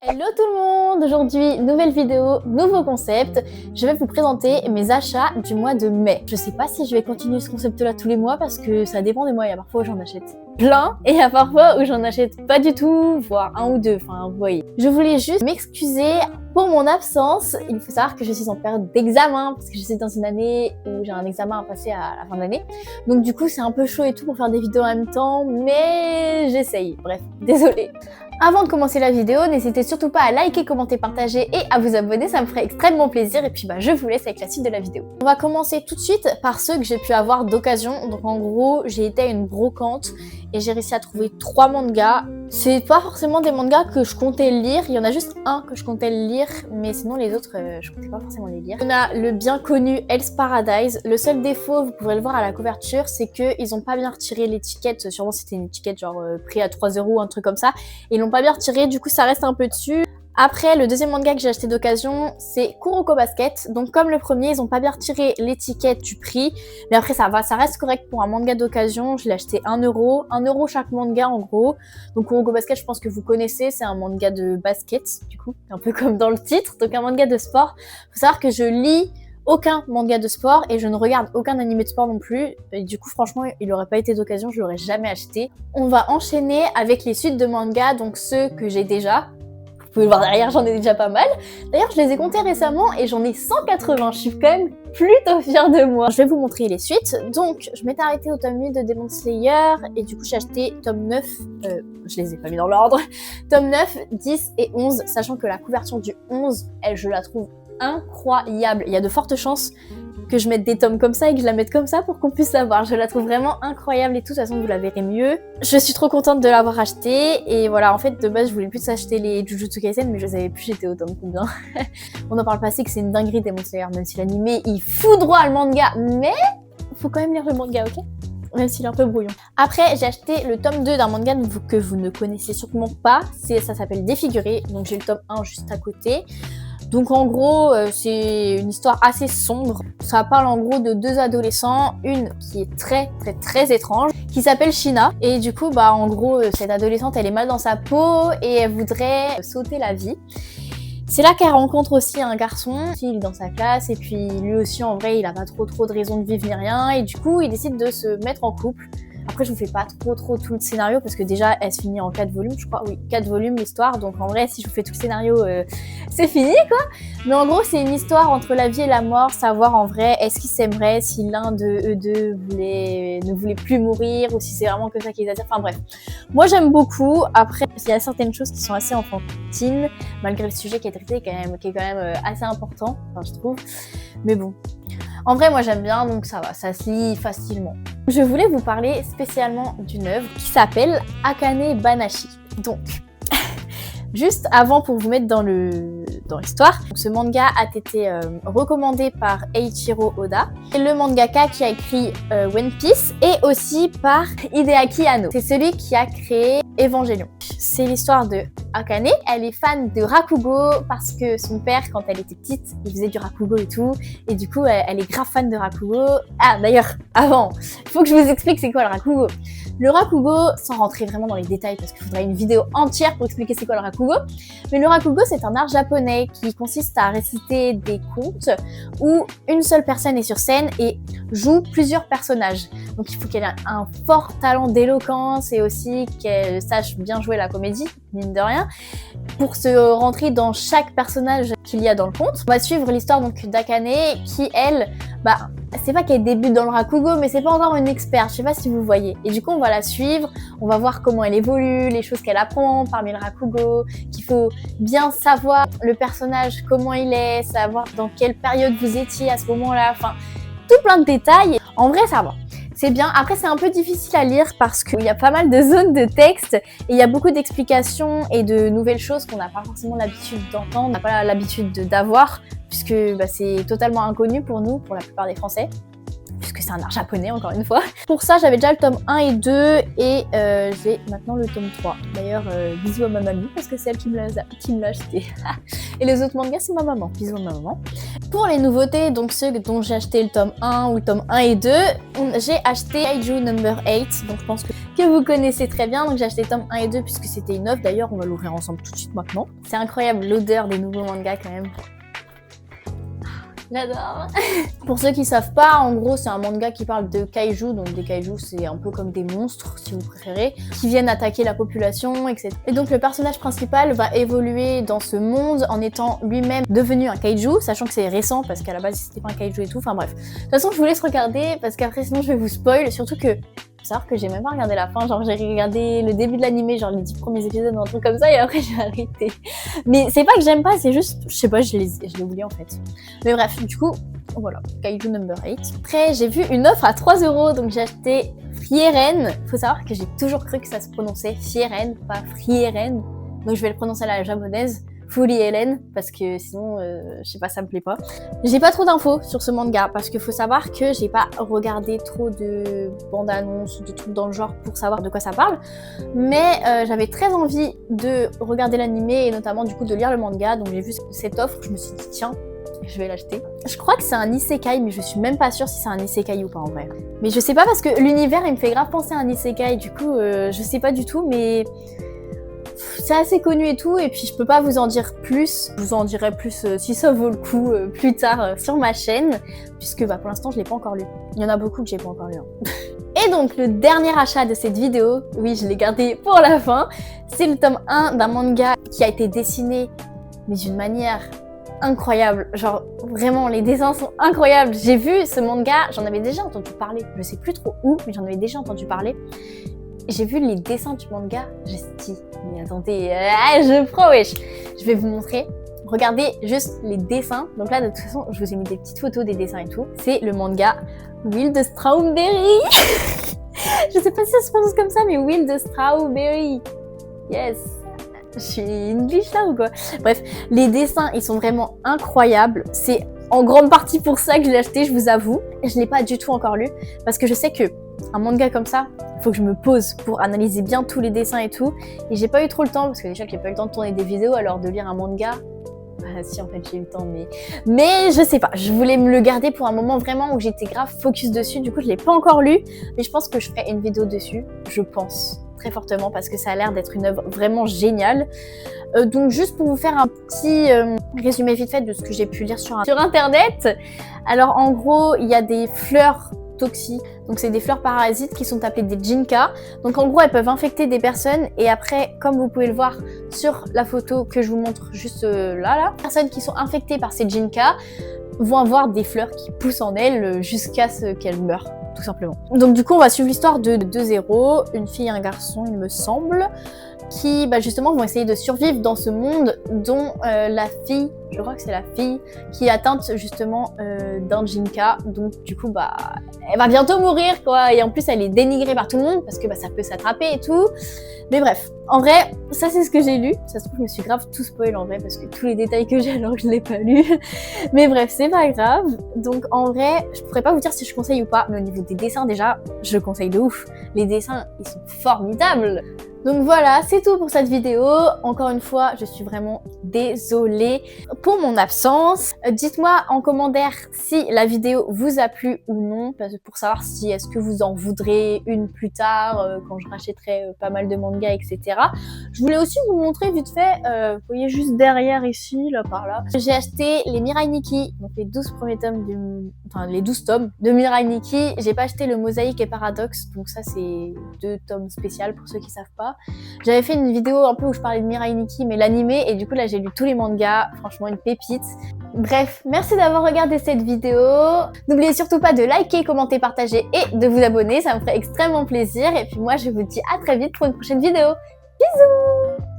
Hello tout le monde! Aujourd'hui, nouvelle vidéo, nouveau concept. Je vais vous présenter mes achats du mois de mai. Je sais pas si je vais continuer ce concept-là tous les mois parce que ça dépend des mois. Il y a parfois où j'en achète plein et il y a parfois où j'en achète pas du tout, voire un ou deux. Enfin, vous voyez. Je voulais juste m'excuser pour mon absence. Il faut savoir que je suis en période d'examen parce que je suis dans une année où j'ai un examen à passer à la fin de l'année. Donc du coup, c'est un peu chaud et tout pour faire des vidéos en même temps, mais j'essaye. Bref, désolée. Avant de commencer la vidéo, n'hésitez surtout pas à liker, commenter, partager et à vous abonner, ça me ferait extrêmement plaisir. Et puis je vous laisse avec la suite de la vidéo. On va commencer tout de suite par ceux que j'ai pu avoir d'occasion. Donc en gros, j'ai été à une brocante et j'ai réussi à trouver 3 mangas. C'est pas forcément des mangas que je comptais lire, il y en a juste un que je comptais lire, mais sinon les autres, je comptais pas forcément les lire. On a le bien connu Hell's Paradise. Le seul défaut, vous pourrez le voir à la couverture, c'est qu'ils ont pas bien retiré l'étiquette. Sûrement c'était une étiquette genre prix à 3 €, un truc comme ça. Et ils l'ont pas bien retiré, du coup ça reste un peu dessus. Après, le deuxième manga que j'ai acheté d'occasion, c'est Kuroko Basket. Donc comme le premier, ils ont pas bien retiré l'étiquette du prix. Mais après ça va, ça reste correct pour un manga d'occasion. Je l'ai acheté 1 €. 1 € chaque manga en gros. Donc Kuroko Basket, je pense que vous connaissez, c'est un manga de basket, du coup, un peu comme dans le titre. Donc un manga de sport. Faut savoir que je lis aucun manga de sport et je ne regarde aucun animé de sport non plus. Et du coup, franchement, il aurait pas été d'occasion, je l'aurais jamais acheté. On va enchaîner avec les suites de mangas, donc ceux que j'ai déjà. Vous pouvez le voir derrière, j'en ai déjà pas mal. D'ailleurs, je les ai comptés récemment et j'en ai 180. Je suis quand même plutôt fière de moi. Je vais vous montrer les suites. Donc, je m'étais arrêtée au tome 8 de Demon Slayer et du coup, j'ai acheté tome 9. Je les ai pas mis dans l'ordre. Tome 9, 10 et 11, sachant que la couverture du 11, je la trouve incroyable. Il y a de fortes chances que je mette des tomes comme ça et que je la mette comme ça pour qu'on puisse la voir. Je la trouve vraiment incroyable et tout, de toute façon vous la verrez mieux. Je suis trop contente de l'avoir acheté et voilà, en fait de base je voulais plus acheter les Jujutsu Kaisen mais je savais plus j'étais au tome combien. On en parle pas assez que c'est une dinguerie Demon Slayer, même si l'animé il fout droit le manga, mais faut quand même lire le manga, ok? Même s'il est un peu brouillon. Après, j'ai acheté le tome 2 d'un manga que vous ne connaissez sûrement pas, ça s'appelle Défiguré, donc j'ai le tome 1 juste à côté. Donc en gros, c'est une histoire assez sombre. Ça parle en gros de 2 adolescents, une qui est très étrange, qui s'appelle Shina. Et du coup, en gros, cette adolescente, elle est mal dans sa peau et elle voudrait sauter la vie. C'est là qu'elle rencontre aussi un garçon, il est dans sa classe et puis lui aussi en vrai il a pas trop de raison de vivre ni rien et du coup il décide de se mettre en couple. Après je vous fais pas trop tout le scénario parce que déjà elle se finit en 4 volumes je crois, oui 4 volumes l'histoire donc en vrai si je vous fais tout le scénario c'est fini quoi. Mais en gros c'est une histoire entre la vie et la mort, savoir en vrai est-ce qu'ils s'aimeraient, si l'un de eux deux ne voulait plus mourir ou si c'est vraiment que ça qui les attire, enfin bref. Moi j'aime beaucoup, après il y a certaines choses qui sont assez enfantines malgré le sujet qui est traité qui est quand même assez important, enfin je trouve, mais bon. En vrai, moi j'aime bien, donc ça va, ça se lit facilement. Je voulais vous parler spécialement d'une œuvre qui s'appelle Akane Banashi. Donc, juste avant pour vous mettre dans l'histoire, ce manga a été recommandé par Eiichiro Oda, c'est le mangaka qui a écrit One Piece et aussi par Hideaki Anno. C'est celui qui a créé Evangelion. C'est l'histoire de Akane, elle est fan de Rakugo parce que son père, quand elle était petite, il faisait du Rakugo et tout, et du coup, elle est grave fan de Rakugo. Ah, d'ailleurs, avant, il faut que je vous explique c'est quoi le Rakugo. Le Rakugo, sans rentrer vraiment dans les détails parce qu'il faudrait une vidéo entière pour expliquer c'est quoi le Rakugo, mais le Rakugo, c'est un art japonais qui consiste à réciter des contes où une seule personne est sur scène et joue plusieurs personnages. Donc il faut qu'elle ait un fort talent d'éloquence et aussi qu'elle sache bien jouer la comédie, mine de rien, pour se rentrer dans chaque personnage qu'il y a dans le conte. On va suivre l'histoire donc d'Akane qui, elle, c'est pas qu'elle débute dans le Rakugo, mais c'est pas encore une experte, je sais pas si vous voyez. Et du coup, on va la suivre, on va voir comment elle évolue, les choses qu'elle apprend parmi le Rakugo, qu'il faut bien savoir le personnage, comment il est, savoir dans quelle période vous étiez à ce moment-là, enfin, tout plein de détails. En vrai, ça va. C'est bien. Après, c'est un peu difficile à lire parce qu'il y a pas mal de zones de texte et il y a beaucoup d'explications et de nouvelles choses qu'on n'a pas forcément l'habitude d'entendre, on n'a pas l'habitude d'avoir puisque c'est totalement inconnu pour nous, pour la plupart des Français. Puisque c'est un art japonais encore une fois. Pour ça j'avais déjà le tome 1 et 2 et j'ai maintenant le tome 3. D'ailleurs bisous à ma mamie parce que c'est elle qui me l'a acheté. Et les autres mangas c'est ma maman. Bisous à ma maman. Pour les nouveautés, donc ceux dont j'ai acheté le tome 1 ou le tome 1 et 2, j'ai acheté Kaiju Number 8, donc je pense que que vous connaissez très bien. Donc j'ai acheté tome 1 et 2 puisque c'était une offre. D'ailleurs, on va l'ouvrir ensemble tout de suite maintenant. C'est incroyable l'odeur des nouveaux mangas quand même. J'adore. Pour ceux qui savent pas, en gros, c'est un manga qui parle de kaiju. Donc des kaiju, c'est un peu comme des monstres, si vous préférez, qui viennent attaquer la population, etc. Et donc le personnage principal va évoluer dans ce monde en étant lui-même devenu un kaiju, sachant que c'est récent parce qu'à la base c'était pas un kaiju et tout. Enfin bref. De toute façon, je vous laisse regarder parce qu'après sinon je vais vous spoil. Surtout que faut savoir que j'ai même pas regardé la fin, genre j'ai regardé le début de l'animé, genre les 10 premiers épisodes ou un truc comme ça et après j'ai arrêté. Mais c'est pas que j'aime pas, c'est juste, je sais pas, je l'ai oublié en fait. Mais bref, du coup, voilà, Kaiju number 8. Après, j'ai vu une offre à 3€, donc j'ai acheté Frieren. Faut savoir que j'ai toujours cru que ça se prononçait Frieren, pas Frieren. Donc je vais le prononcer à la japonaise. Frieren, parce que sinon, je sais pas, ça me plaît pas. J'ai pas trop d'infos sur ce manga, parce qu'il faut savoir que j'ai pas regardé trop de bandes-annonces ou de trucs dans le genre pour savoir de quoi ça parle. Mais j'avais très envie de regarder l'animé et notamment du coup de lire le manga. Donc j'ai vu cette offre, je me suis dit tiens, je vais l'acheter. Je crois que c'est un isekai, mais je suis même pas sûre si c'est un isekai ou pas en vrai. Mais je sais pas parce que l'univers il me fait grave penser à un isekai, du coup je sais pas du tout, mais c'est assez connu et tout, et puis je peux pas vous en dire plus. Je vous en dirai plus si ça vaut le coup plus tard sur ma chaîne, puisque bah, pour l'instant je l'ai pas encore lu. Il y en a beaucoup que j'ai pas encore lu. Hein. Et donc le dernier achat de cette vidéo, oui je l'ai gardé pour la fin, c'est le tome 1 d'un manga qui a été dessiné mais d'une manière incroyable, genre vraiment les dessins sont incroyables. J'ai vu ce manga, j'en avais déjà entendu parler, je sais plus trop où, mais j'en avais déjà entendu parler. J'ai vu les dessins du manga, j'ai dit mais attendez, je prends wesh. Je vais vous montrer, regardez juste les dessins. Donc là de toute façon je vous ai mis des petites photos des dessins et tout. C'est le manga Wild Strawberry. Je sais pas si ça se prononce comme ça, mais Wild Strawberry. Yes. Je suis une biche là ou quoi? Bref, les dessins ils sont vraiment incroyables. C'est en grande partie pour ça que je l'ai acheté, je vous avoue. Je l'ai pas du tout encore lu parce que je sais que un manga comme ça, il faut que je me pose pour analyser bien tous les dessins et tout. Et j'ai pas eu trop le temps parce que déjà que j'ai pas eu le temps de tourner des vidéos, alors de lire un manga. Ah si en fait j'ai eu le temps mais je sais pas, je voulais me le garder pour un moment vraiment où j'étais grave focus dessus, du coup je l'ai pas encore lu, mais je pense que je ferai une vidéo dessus, je pense très fortement parce que ça a l'air d'être une œuvre vraiment géniale. Donc juste pour vous faire un petit résumé vite fait de ce que j'ai pu lire sur internet. Alors en gros il y a des fleurs toxiques, donc c'est des fleurs parasites qui sont appelées des jinka. Donc en gros elles peuvent infecter des personnes et après comme vous pouvez le voir sur la photo que je vous montre juste là, les personnes qui sont infectées par ces jinka vont avoir des fleurs qui poussent en elles jusqu'à ce qu'elles meurent tout simplement. Donc du coup on va suivre l'histoire de deux héros, une fille et un garçon il me semble, qui justement vont essayer de survivre dans ce monde dont la fille, je crois que c'est la fille, qui est atteinte justement d'un jinka. Donc du coup elle va bientôt mourir quoi, et en plus elle est dénigrée par tout le monde parce que ça peut s'attraper et tout. Mais bref, en vrai, ça c'est ce que j'ai lu. Ça se trouve je me suis grave tout spoil en vrai parce que tous les détails que j'ai alors que je l'ai pas lu. Mais bref, c'est pas grave. Donc en vrai, je pourrais pas vous dire si je conseille ou pas, mais au niveau des dessins déjà, je conseille de ouf. Les dessins, ils sont formidables. Donc voilà, c'est tout pour cette vidéo. Encore une fois, je suis vraiment désolée pour mon absence. Dites-moi en commentaire si la vidéo vous a plu ou non, pour savoir si est-ce que vous en voudrez une plus tard, quand je rachèterai pas mal de mangas, etc. Je voulais aussi vous montrer vite fait, vous voyez juste derrière ici, là par là, j'ai acheté les Mirai Nikki, donc les 12 premiers tomes, les 12 tomes de Mirai Nikki. J'ai pas acheté le Mosaïque et Paradoxe, donc ça c'est 2 tomes spéciaux pour ceux qui savent pas. J'avais fait une vidéo un peu où je parlais de Mirai Nikki mais l'animé, et du coup là j'ai lu tous les mangas, franchement une pépite. Bref, merci d'avoir regardé cette vidéo. N'oubliez surtout pas de liker, commenter, partager et de vous abonner, ça me ferait extrêmement plaisir. Et puis moi je vous dis à très vite pour une prochaine vidéo. Bisous!